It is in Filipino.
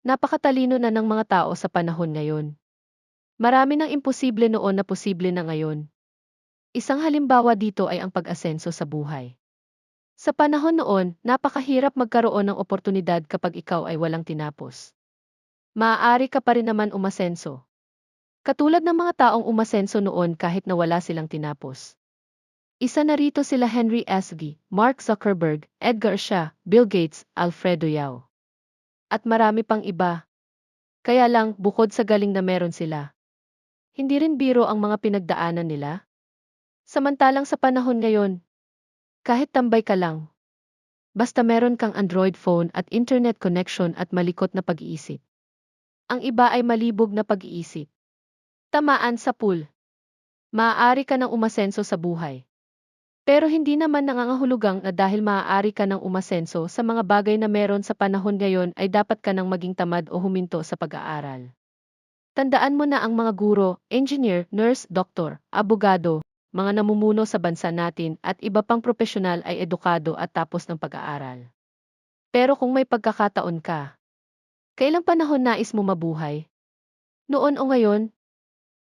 Napakatalino na ng mga tao sa panahon ngayon. Marami ng imposible noon na posible na ngayon. Isang halimbawa dito ay ang pag-asenso sa buhay. Sa panahon noon, napakahirap magkaroon ng oportunidad kapag ikaw ay walang tinapos. Maaari ka pa rin naman umasenso. Katulad ng mga taong umasenso noon kahit na wala silang tinapos. Isa na rito sila Henry Esgy, Mark Zuckerberg, Edgar Shah, Bill Gates, Alfredo Yao. At marami pang iba. Kaya lang, bukod sa galing na meron sila, hindi rin biro ang mga pinagdaanan nila. Samantalang sa panahon ngayon, kahit tambay ka lang, basta meron kang Android phone at internet connection at malikot na pag-iisip. Ang iba ay malibog na pag-iisip. Tamaan sa pool. Maaari ka ng umasenso sa buhay. Pero hindi naman nangangahulugang na dahil maaari ka ng umasenso sa mga bagay na meron sa panahon ngayon ay dapat ka ng maging tamad o huminto sa pag-aaral. Tandaan mo na ang mga guro, engineer, nurse, doktor, abogado, mga namumuno sa bansa natin at iba pang profesional ay edukado at tapos ng pag-aaral. Pero kung may pagkakataon ka, kailang panahon nais mo mabuhay? Noon o ngayon,